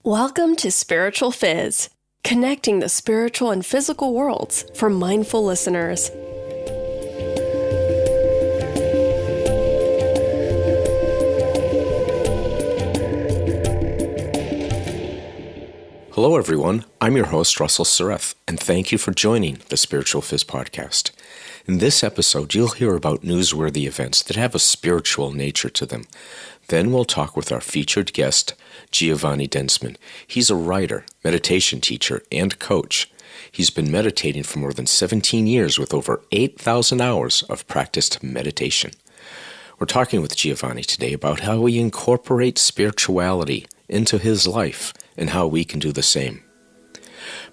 Welcome to Spiritual Fizz, connecting the spiritual and physical worlds for mindful listeners. Hello everyone, I'm your host Russell Sureth, and thank you for joining the Spiritual Fizz podcast. In this episode, you'll hear about newsworthy events that have a spiritual nature to them. Then we'll talk with our featured guest, Giovanni Densman. He's a writer, meditation teacher, and coach. He's been meditating for more than 17 years with over 8,000 hours of practiced meditation. We're talking with Giovanni today about how he incorporates spirituality into his life and how we can do the same.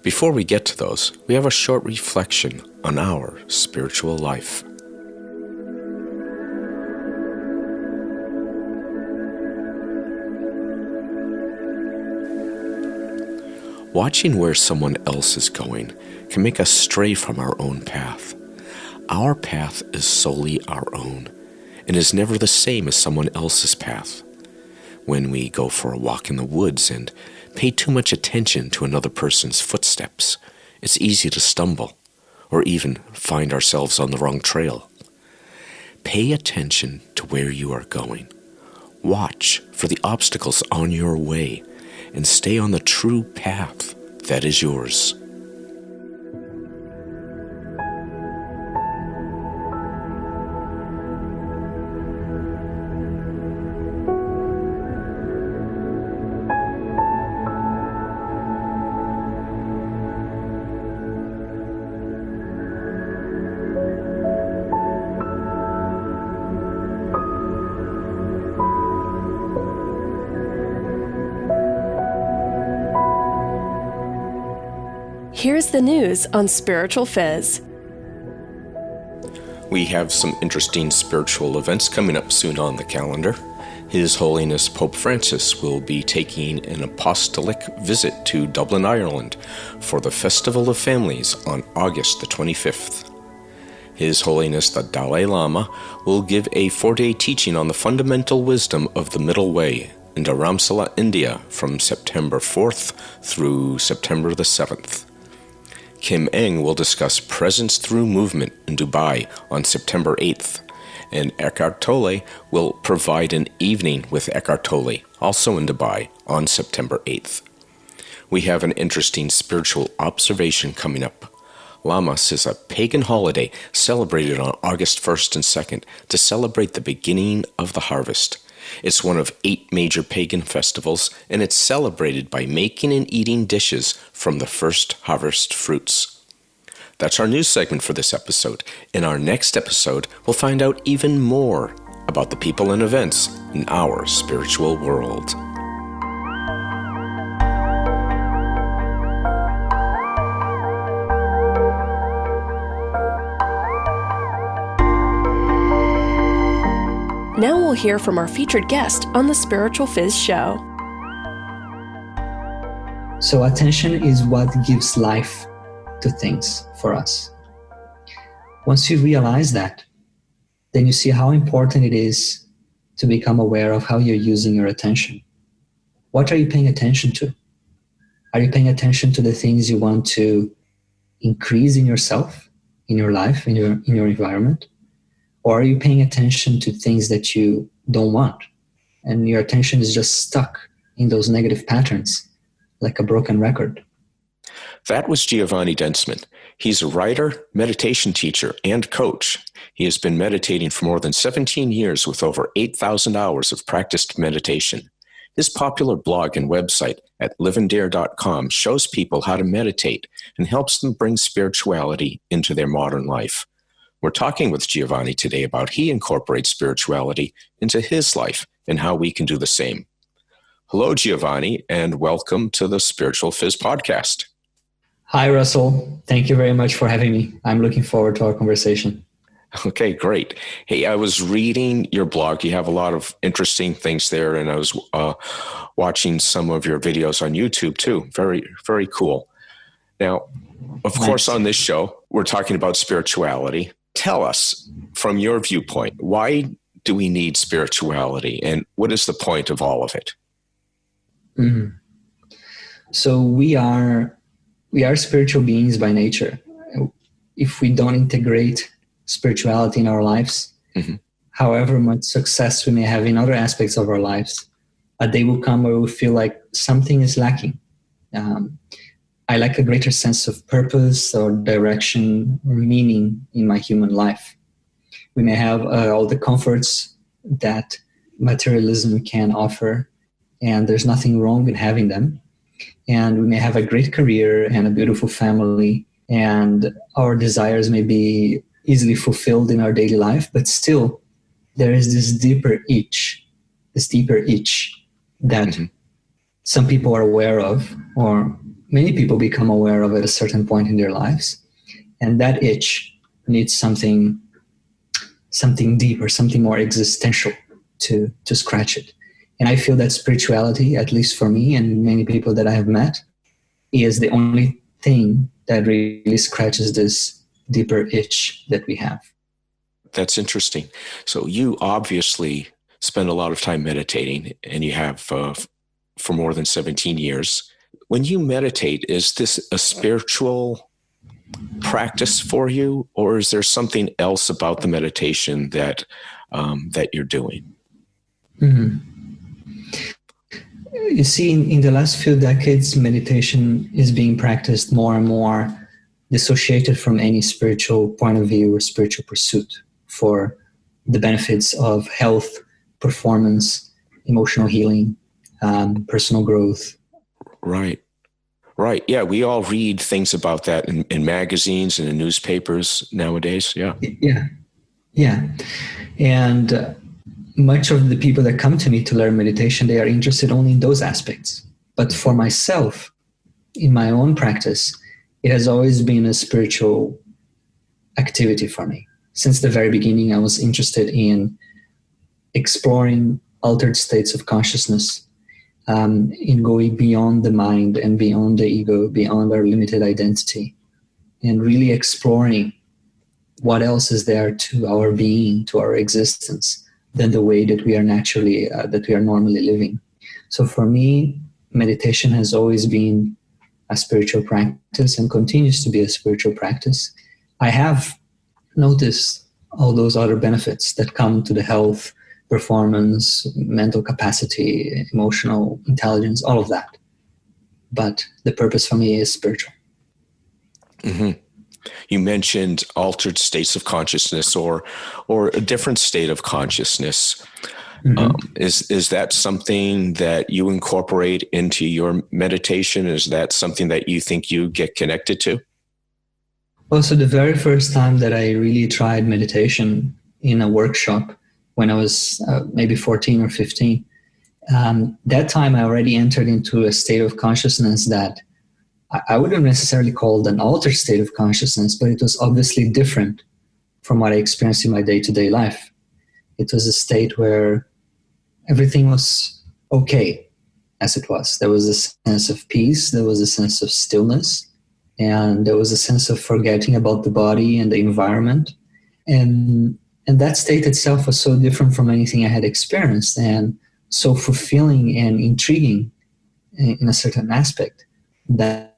Before we get to those, we have a short reflection on our spiritual life. Watching where someone else is going can make us stray from our own path. Our path is solely our own and is never the same as someone else's path. When we go for a walk in the woods and pay too much attention to another person's footsteps, it's easy to stumble or even find ourselves on the wrong trail. Pay attention to where you are going. Watch for the obstacles on your way and stay on the true path that is yours. Here's the news on Spiritual Fizz. We have some interesting spiritual events coming up soon on the calendar. His Holiness Pope Francis will be taking an apostolic visit to Dublin, Ireland for the Festival of Families on August the 25th. His Holiness the Dalai Lama will give a 4-day teaching on the fundamental wisdom of the Middle Way in Dharamsala, India from September 4th through September the 7th. Kim Eng will discuss Presence Through Movement in Dubai on September 8th, and Eckhart Tolle will provide an evening with Eckhart Tolle, also in Dubai, on September 8th. We have an interesting spiritual observation coming up. Lammas is a pagan holiday celebrated on August 1st and 2nd to celebrate the beginning of the harvest. It's one of 8 major pagan festivals, and it's celebrated by making and eating dishes from the first harvest fruits. That's our news segment for this episode. In our next episode, we'll find out even more about the people and events in our spiritual world. Now we'll hear from our featured guest on the Spiritual Fizz show. So attention is what gives life to things for us. Once you realize that, then you see how important it is to become aware of how you're using your attention. What are you paying attention to? Are you paying attention to the things you want to increase in yourself, in your life, in your environment? Or are you paying attention to things that you don't want? And your attention is just stuck in those negative patterns, like a broken record. That was Giovanni Densman. He's a writer, meditation teacher, and coach. He has been meditating for more than 17 years with over 8,000 hours of practiced meditation. His popular blog and website at liveanddare.com shows people how to meditate and helps them bring spirituality into their modern life. We're talking with Giovanni today about how he incorporates spirituality into his life and how we can do the same. Hello, Giovanni, and welcome to the Spiritual Fizz podcast. Hi, Russell. Thank you very much for having me. I'm looking forward to our conversation. Okay, great. Hey, I was reading your blog. You have a lot of interesting things there, and I was watching some of your videos on YouTube too. Very, very cool. Now, of course, on this show, we're talking about spirituality. Tell us, from your viewpoint, why do we need spirituality, and what is the point of all of it? Mm-hmm. So we are spiritual beings by nature. If we don't integrate spirituality in our lives, Mm-hmm. however much success we may have in other aspects of our lives, a day will come where we feel like something is lacking. I lack a greater sense of purpose or direction or meaning in my human life. We may have all the comforts that materialism can offer, and there's nothing wrong in having them. And we may have a great career and a beautiful family, and our desires may be easily fulfilled in our daily life, but still there is this deeper itch that Mm-hmm. some people are aware of, or many people become aware of at a certain point in their lives. And that itch needs something deeper, something more existential to scratch it. And I feel that spirituality, at least for me and many people that I have met, is the only thing that really scratches this deeper itch that we have. That's interesting. So you obviously spend a lot of time meditating, and you have for more than 17 years. When you meditate, is this a spiritual practice for you, or is there something else about the meditation that you're doing? Mm-hmm. You see, in the last few decades, meditation is being practiced more and more dissociated from any spiritual point of view or spiritual pursuit for the benefits of health, performance, emotional healing, personal growth. Right. Yeah, we all read things about that in magazines and in newspapers nowadays. Yeah. Yeah. And much of the people that come to me to learn meditation, they are interested only in those aspects. But for myself, in my own practice, it has always been a spiritual activity for me. Since the very beginning, I was interested in exploring altered states of consciousness, in going beyond the mind and beyond the ego, beyond our limited identity, and really exploring what else is there to our being, to our existence, than the way that we are normally living. So for me, meditation has always been a spiritual practice and continues to be a spiritual practice. I have noticed all those other benefits that come to the health, performance, mental capacity, emotional intelligence, all of that. But the purpose for me is spiritual. Mm-hmm. You mentioned altered states of consciousness or a different state of consciousness. Mm-hmm. Is that something that you incorporate into your meditation? Is that something that you think you get connected to? Well, so the very first time that I really tried meditation in a workshop when I was maybe 14 or 15, that time I already entered into a state of consciousness that I wouldn't necessarily call it an altered state of consciousness, but it was obviously different from what I experienced in my day-to-day life. It was a state where everything was okay as it was. There was a sense of peace, there was a sense of stillness, and there was a sense of forgetting about the body and the environment. And that state itself was so different from anything I had experienced, and so fulfilling and intriguing in a certain aspect that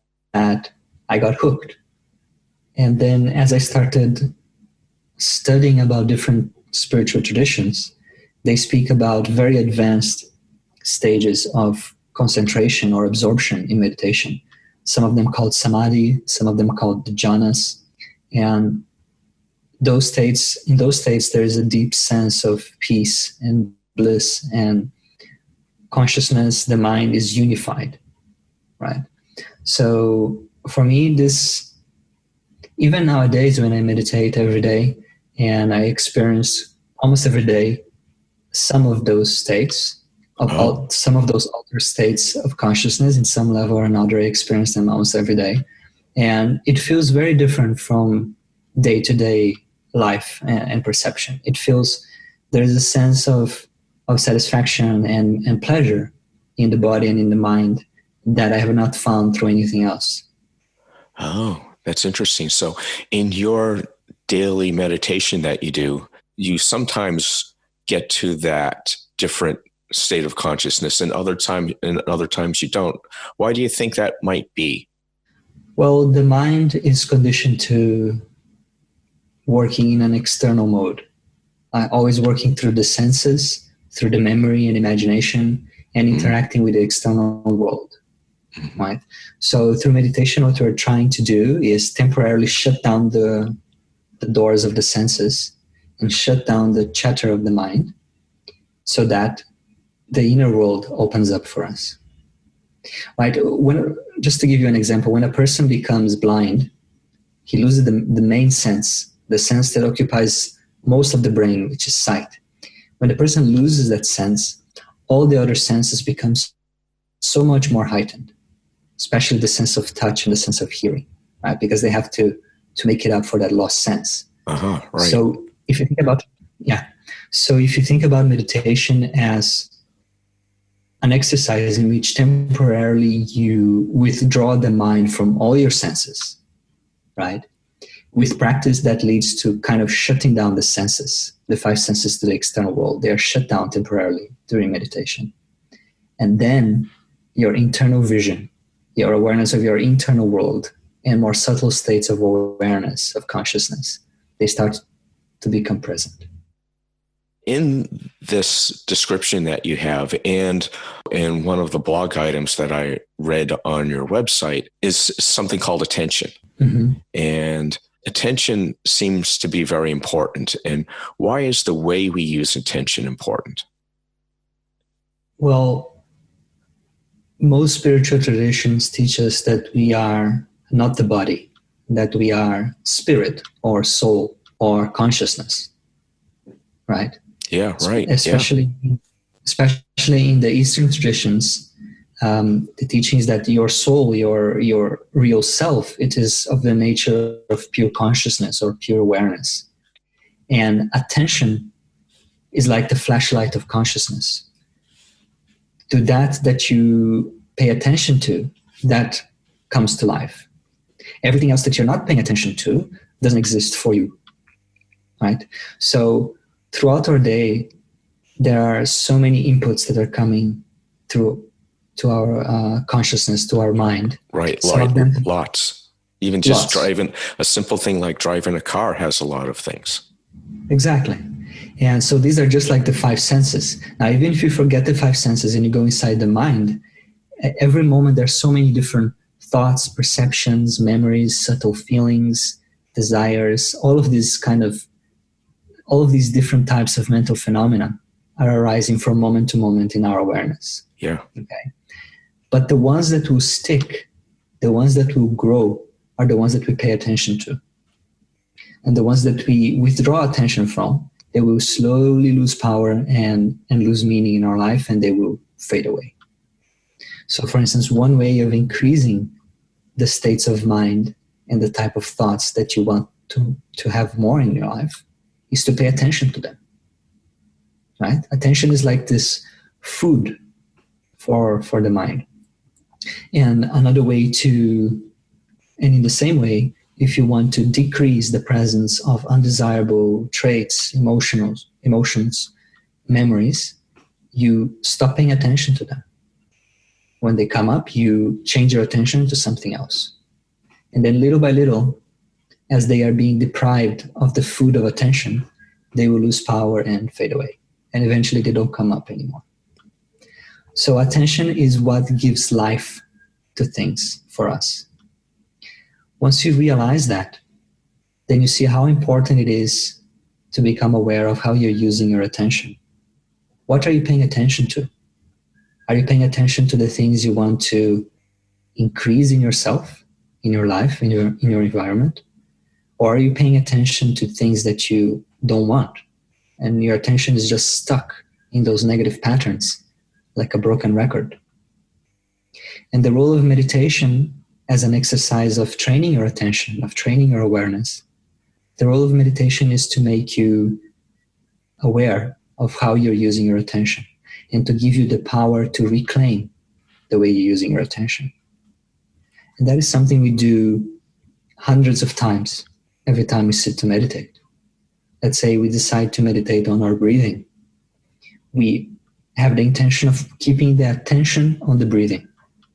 I got hooked. And then as I started studying about different spiritual traditions, they speak about very advanced stages of concentration or absorption in meditation. Some of them called samadhi, some of them called jhanas. And in those states, there is a deep sense of peace and bliss, and consciousness, the mind is unified, right? So for me, this, even nowadays when I meditate every day and I experience almost every day some of those states, some of those altered states of consciousness in some level or another, I experience them almost every day. And it feels very different from day-to-day life and perception. It feels, there's a sense of satisfaction and pleasure in the body and in the mind that I have not found through anything else. Oh, that's interesting. So in your daily meditation that you do, you sometimes get to that different state of consciousness and other times you don't. Why do you think that might be? Well, the mind is conditioned to working in an external mode, always working through the senses, through the memory and imagination, and interacting with the external world, right? So through meditation, what we're trying to do is temporarily shut down the doors of the senses and shut down the chatter of the mind so that the inner world opens up for us, right? Just to give you an example, when a person becomes blind, he loses the main sense, the sense that occupies most of the brain, which is sight. When the person loses that sense, all the other senses become so much more heightened, especially the sense of touch and the sense of hearing, right? Because they have to make it up for that lost sense. Right. So if you think about meditation as an exercise in which temporarily you withdraw the mind from all your senses, right? With practice that leads to kind of shutting down the senses, the five senses to the external world. They are shut down temporarily during meditation. And then your internal vision, your awareness of your internal world, and more subtle states of awareness, of consciousness, they start to become present. In this description that you have, and one of the blog items that I read on your website, is something called attention. And attention seems to be very important. And why is the way we use attention important? Well, most spiritual traditions teach us that we are not the body, that we are spirit or soul or consciousness, right? Yeah, right. Especially in the Eastern traditions, the teaching is that your soul, your real self, it is of the nature of pure consciousness or pure awareness. And attention is like the flashlight of consciousness. To that you pay attention to, that comes to life. Everything else that you're not paying attention to doesn't exist for you, right? So throughout our day, there are so many inputs that are coming through to our consciousness, to our mind. Right, lots. Even just driving, a simple thing like driving a car has a lot of things. Exactly. And so these are just like the five senses. Now, even if you forget the five senses and you go inside the mind, every moment there's so many different thoughts, perceptions, memories, subtle feelings, desires, all of these different types of mental phenomena are arising from moment to moment in our awareness. Yeah. Okay. But the ones that will stick, the ones that will grow, are the ones that we pay attention to. And the ones that we withdraw attention from, they will slowly lose power and lose meaning in our life, and they will fade away. So, for instance, one way of increasing the states of mind and the type of thoughts that you want to have more in your life is to pay attention to them, right? Attention is like this food for the mind. And another way and in the same way, if you want to decrease the presence of undesirable traits, emotions, memories, you stop paying attention to them. When they come up, you change your attention to something else. And then little by little, as they are being deprived of the food of attention, they will lose power and fade away. And eventually they don't come up anymore. So attention is what gives life to things for us. Once you realize that, then you see how important it is to become aware of how you're using your attention. What are you paying attention to? Are you paying attention to the things you want to increase in yourself, in your life, in your environment? Or are you paying attention to things that you don't want? And your attention is just stuck in those negative patterns, like a broken record. And the role of meditation as an exercise of training your attention, of training your awareness, the role of meditation is to make you aware of how you're using your attention and to give you the power to reclaim the way you're using your attention. And that is something we do hundreds of times every time we sit to meditate. Let's say we decide to meditate on our breathing. We have the intention of keeping the attention on the breathing,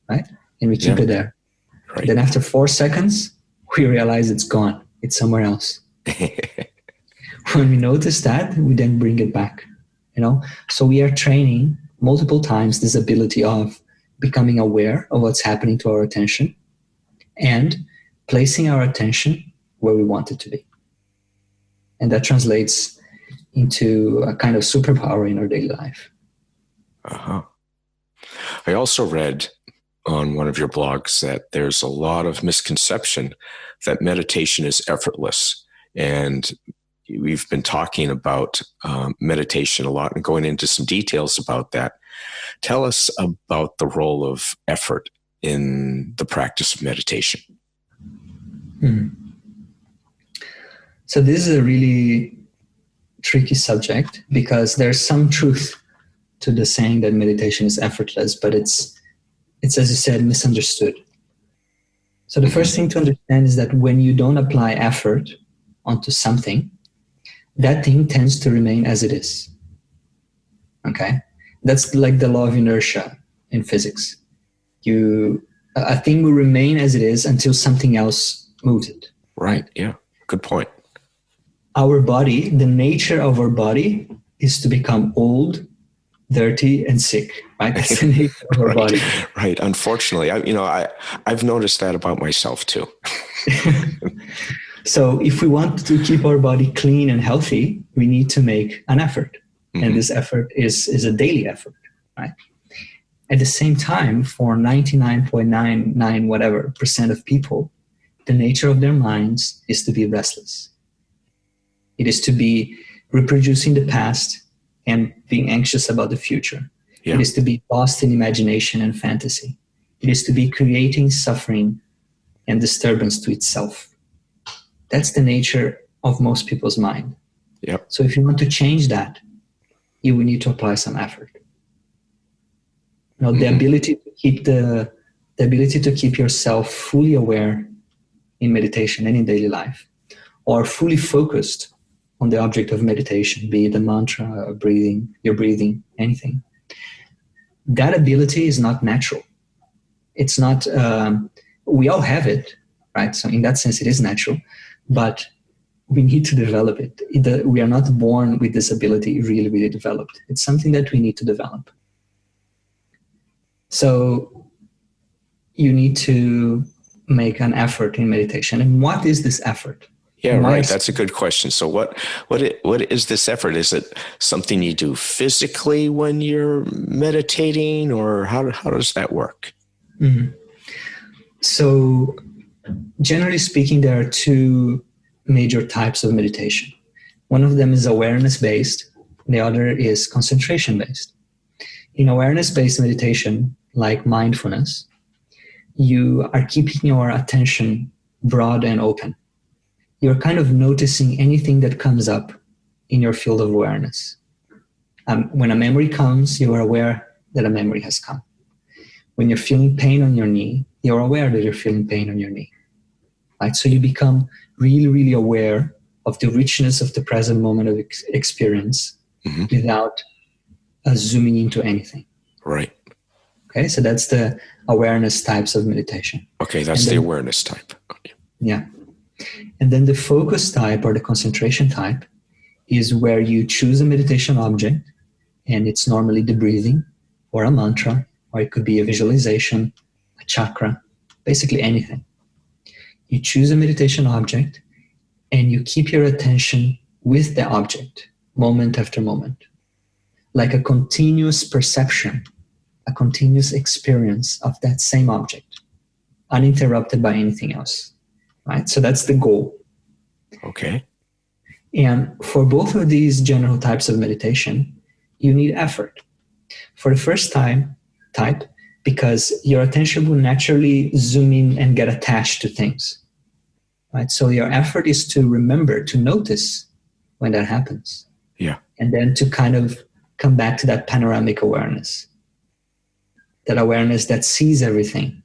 right? And we keep it there. Right. Then after 4 seconds, we realize it's gone. It's somewhere else. When we notice that, we then bring it back, So we are training multiple times this ability of becoming aware of what's happening to our attention and placing our attention where we want it to be. And that translates into a kind of superpower in our daily life. Uh-huh. I also read on one of your blogs that there's a lot of misconception that meditation is effortless. And we've been talking about meditation a lot and going into some details about that. Tell us about the role of effort in the practice of meditation. So this is a really tricky subject because there's some truth to the saying that meditation is effortless, but it's as you said, misunderstood. So the first thing to understand is that when you don't apply effort onto something, that thing tends to remain as it is. Okay? That's like the law of inertia in physics. A thing will remain as it is until something else moves it. Right. Yeah. Good point. Our body, the nature of our body is to become old, dirty, and sick. Right? That's the nature of our body. Right. Unfortunately, I've noticed that about myself too. So if we want to keep our body clean and healthy, we need to make an effort. Mm-hmm. And this effort is a daily effort, right? At the same time, for 99.99 whatever % of people, the nature of their minds is to be restless. It is to be reproducing the past and being anxious about the future. Yeah. It is to be lost in imagination and fantasy. It is to be creating suffering and disturbance to itself. That's the nature of most people's mind. Yep. So if you want to change that, you will need to apply some effort. The ability to keep yourself fully aware in meditation and in daily life, or fully focused on the object of meditation, be it a mantra, your breathing, anything. That ability is not natural. It's not, we all have it, right? So in that sense, it is natural, but we need to develop it. We are not born with this ability really, really developed. It's something that we need to develop. So you need to make an effort in meditation. And what is this effort? Yeah, right. That's a good question. So what is this effort? Is it something you do physically when you're meditating, or how does that work? Mm-hmm. So generally speaking, there are two major types of meditation. One of them is awareness-based. The other is concentration-based. In awareness-based meditation, like mindfulness, you are keeping your attention broad and open. You're kind of noticing anything that comes up in your field of awareness. When a memory comes, you are aware that a memory has come. When you're feeling pain on your knee, you're aware that you're feeling pain on your knee. Right? So you become really, really aware of the richness of the present moment of experience without zooming into anything. Right. Okay, so that's the awareness types of meditation. Okay, that's the awareness type. Okay. Yeah. And then the focus type or the concentration type is where you choose a meditation object, and it's normally the breathing or a mantra, or it could be a visualization, a chakra, basically anything. You choose a meditation object and you keep your attention with the object moment after moment, like a continuous perception, a continuous experience of that same object, uninterrupted by anything else. Right? So that's the goal. Okay. And for both of these general types of meditation, you need effort. For the first type, because your attention will naturally zoom in and get attached to things. Right? So your effort is to remember, to notice when that happens. Yeah. And then to kind of come back to that panoramic awareness. That awareness that sees everything,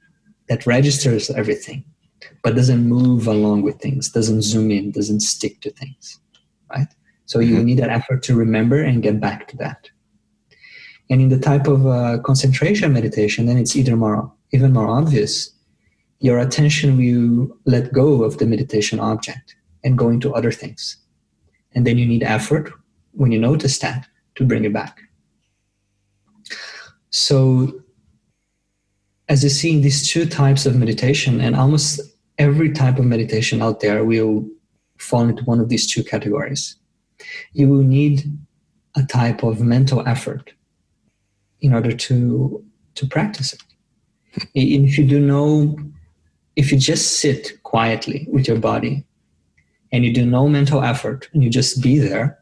that registers everything, but doesn't move along with things, doesn't zoom in, doesn't stick to things, right? So you need that effort to remember and get back to that. And in the type of concentration meditation, then it's even more obvious. Your attention will let go of the meditation object and go into other things. And then you need effort, when you notice that, to bring it back. So as you see in these two types of meditation, and almost every type of meditation out there will fall into one of these two categories, you will need a type of mental effort in order to practice it. If you just sit quietly with your body and you do no mental effort and you just be there,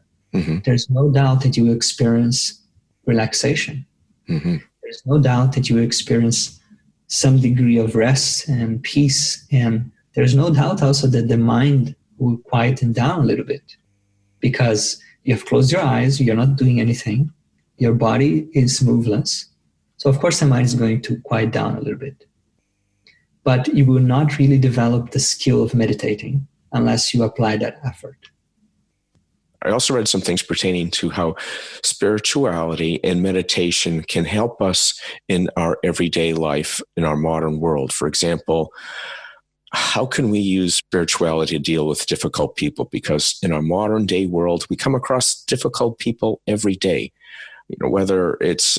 there's no doubt that you will experience relaxation. There's no doubt that you will experience some degree of rest and peace. And there's no doubt also that the mind will quieten down a little bit, because you have closed your eyes, you're not doing anything, your body is moveless. So of course the mind is going to quiet down a little bit. But you will not really develop the skill of meditating unless you apply that effort. I also read some things pertaining to how spirituality and meditation can help us in our everyday life, in our modern world. For example, how can we use spirituality to deal with difficult people? Because in our modern day world, we come across difficult people every day. Whether it's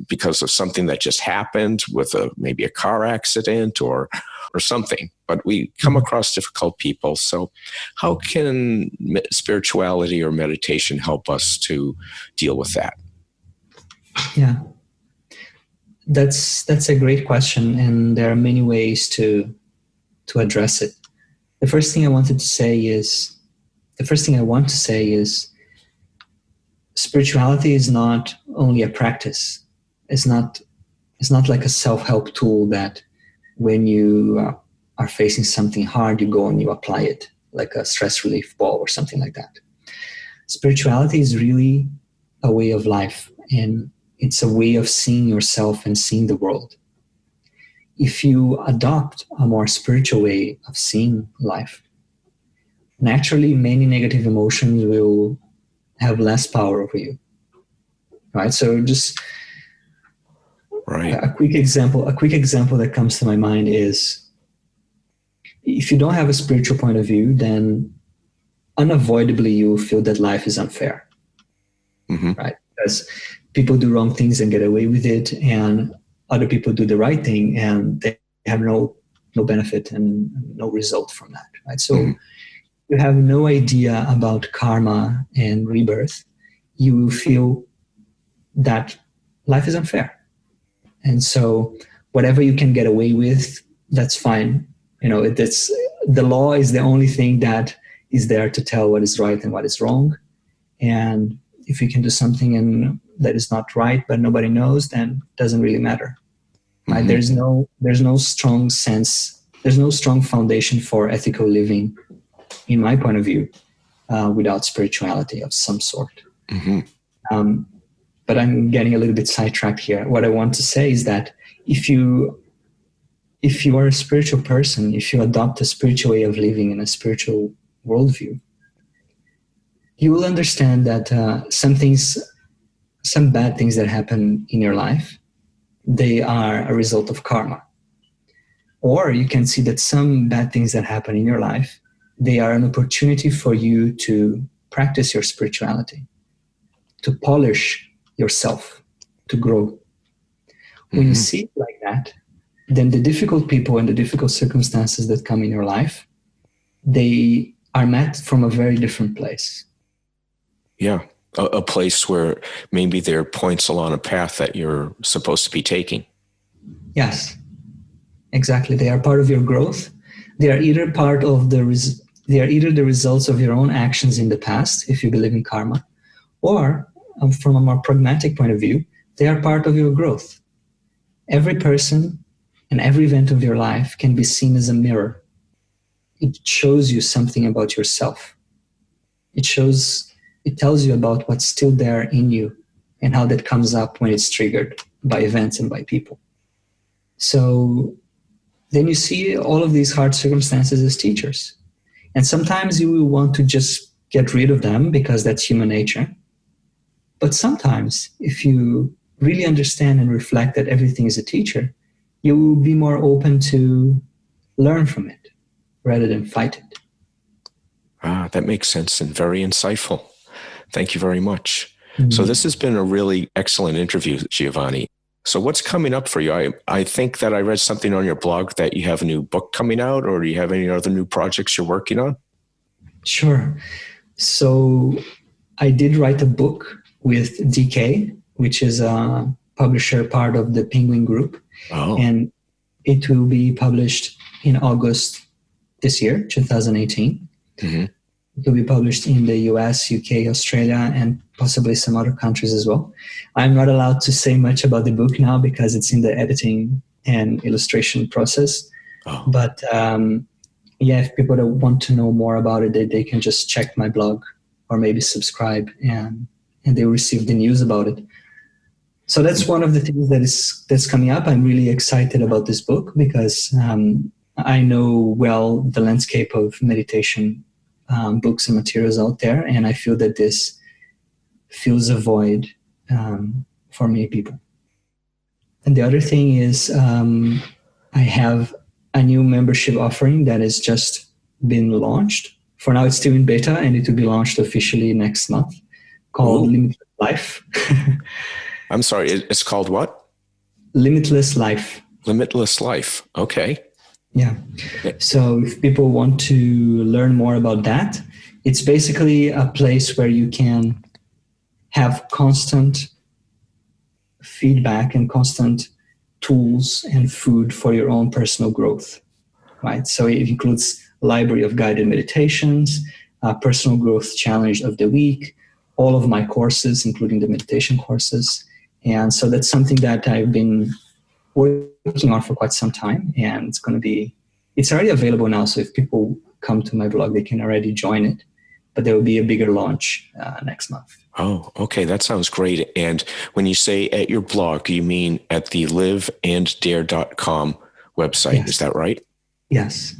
because of something that just happened with maybe a car accident or something, but we come across difficult people. So how can spirituality or meditation help us to deal with that? Yeah, that's a great question, and there are many ways to address it. The first thing I want to say is spirituality is not only a practice. It's not like a self-help tool that when you are facing something hard, you go and you apply it, like a stress relief ball or something like that. Spirituality is really a way of life, and it's a way of seeing yourself and seeing the world. If you adopt a more spiritual way of seeing life, naturally many negative emotions will have less power over you, right? So just a quick example that comes to my mind is, if you don't have a spiritual point of view, then unavoidably you will feel that life is unfair, right? Because people do wrong things and get away with it, and other people do the right thing and they have no benefit and no result from that, right? So you have no idea about karma and rebirth, you will feel that life is unfair. And so whatever you can get away with, that's fine. The law is the only thing that is there to tell what is right and what is wrong. And if you can do something and that is not right, but nobody knows, then it doesn't really matter. Right? There's no strong sense, there's no strong foundation for ethical living, in my point of view, without spirituality of some sort. But I'm getting a little bit sidetracked here. What I want to say is that if you are a spiritual person, if you adopt a spiritual way of living and a spiritual worldview, you will understand that some bad things that happen in your life, they are a result of karma. Or you can see that some bad things that happen in your life, they are an opportunity for you to practice your spirituality, to polish yourself, to grow. When you see it like that, then the difficult people and the difficult circumstances that come in your life, they are met from a very different place. Yeah, a place where maybe there are points along a path that you're supposed to be taking. Yes, exactly. They are part of your growth. They are either the results of your own actions in the past, if you believe in karma, or from a more pragmatic point of view, they are part of your growth. Every person and every event of your life can be seen as a mirror. It shows you something about yourself. It tells you about what's still there in you and how that comes up when it's triggered by events and by people. So then you see all of these hard circumstances as teachers. And sometimes you will want to just get rid of them because that's human nature. But sometimes if you really understand and reflect that everything is a teacher, you will be more open to learn from it rather than fight it. That makes sense and very insightful. Thank you very much. So this has been a really excellent interview, Giovanni. So what's coming up for you? I think that I read something on your blog that you have a new book coming out, or do you have any other new projects you're working on? Sure. So I did write a book with DK, which is a publisher part of the Penguin Group. Oh. And it will be published in August this year, 2018. Mm-hmm. It will be published in the US, UK, Australia, and possibly some other countries as well. I'm not allowed to say much about the book now because it's in the editing and illustration process. Oh. But if people that want to know more about it, they can just check my blog or maybe subscribe and they will receive the news about it. So that's one of the things that's coming up. I'm really excited about this book because I know well the landscape of meditation books and materials out there, and I feel that this fills a void for many people. And the other thing is I have a new membership offering that has just been launched. For now, it's still in beta, and it will be launched officially next month, called Limitless Life. I'm sorry, it's called what? Limitless Life. Limitless Life. Okay. Yeah. So if people want to learn more about that, it's basically a place where you can have constant feedback and constant tools and food for your own personal growth, right? So it includes a library of guided meditations, a personal growth challenge of the week, all of my courses, including the meditation courses. And so that's something that I've been working on for quite some time, and it's already available now. So if people come to my blog, they can already join it, but there will be a bigger launch next month. Oh, okay. That sounds great. And when you say at your blog, you mean at the liveanddare.com website. Yes. Is that right? Yes.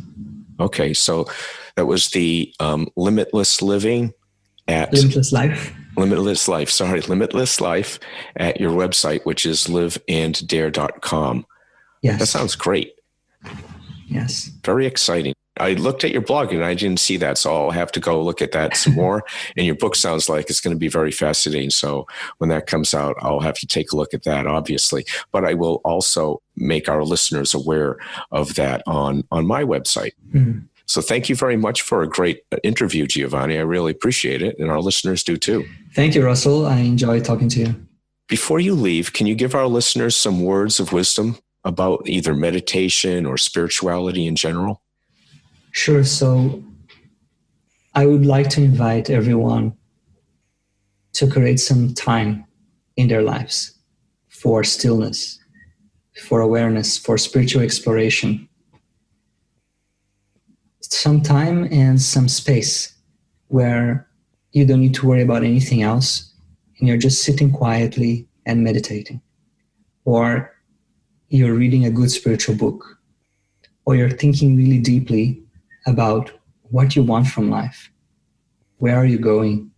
Okay. So that was the Limitless Living at Limitless Life. Limitless Life at your website, which is liveanddare.com. Yes. That sounds great. Yes. Very exciting. I looked at your blog and I didn't see that, so I'll have to go look at that some more. And your book sounds like it's going to be very fascinating. So when that comes out, I'll have to take a look at that, obviously. But I will also make our listeners aware of that on my website. Mm-hmm. So thank you very much for a great interview, Giovanni. I really appreciate it, and our listeners do too. Thank you, Russell. I enjoy talking to you. Before you leave, can you give our listeners some words of wisdom about either meditation or spirituality in general? Sure. So I would like to invite everyone to create some time in their lives for stillness, for awareness, for spiritual exploration. Some time and some space where you don't need to worry about anything else and you're just sitting quietly and meditating. Or you're reading a good spiritual book, or you're thinking really deeply about what you want from life. Where are you going?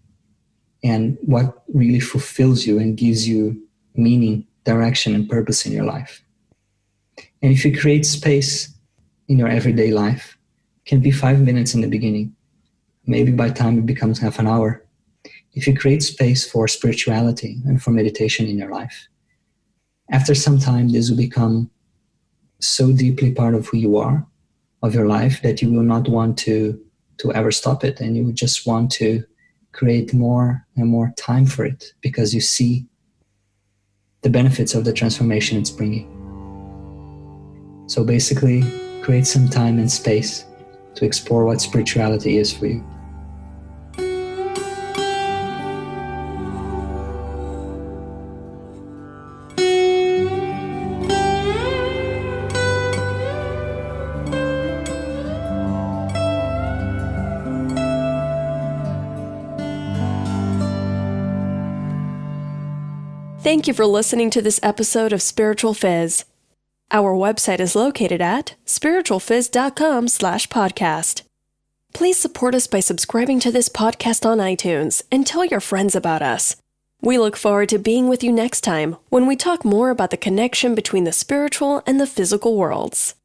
And what really fulfills you and gives you meaning, direction, and purpose in your life. And if you create space in your everyday life, it can be 5 minutes in the beginning. Maybe by the time it becomes half an hour. If you create space for spirituality and for meditation in your life, after some time, this will become so deeply part of who you are, of your life, that you will not want to ever stop it. And you will just want to create more and more time for it because you see the benefits of the transformation it's bringing. So basically, create some time and space to explore what spirituality is for you. Thank you for listening to this episode of Spiritual Fizz. Our website is located at spiritualfizz.com/podcast. Please support us by subscribing to this podcast on iTunes and tell your friends about us. We look forward to being with you next time when we talk more about the connection between the spiritual and the physical worlds.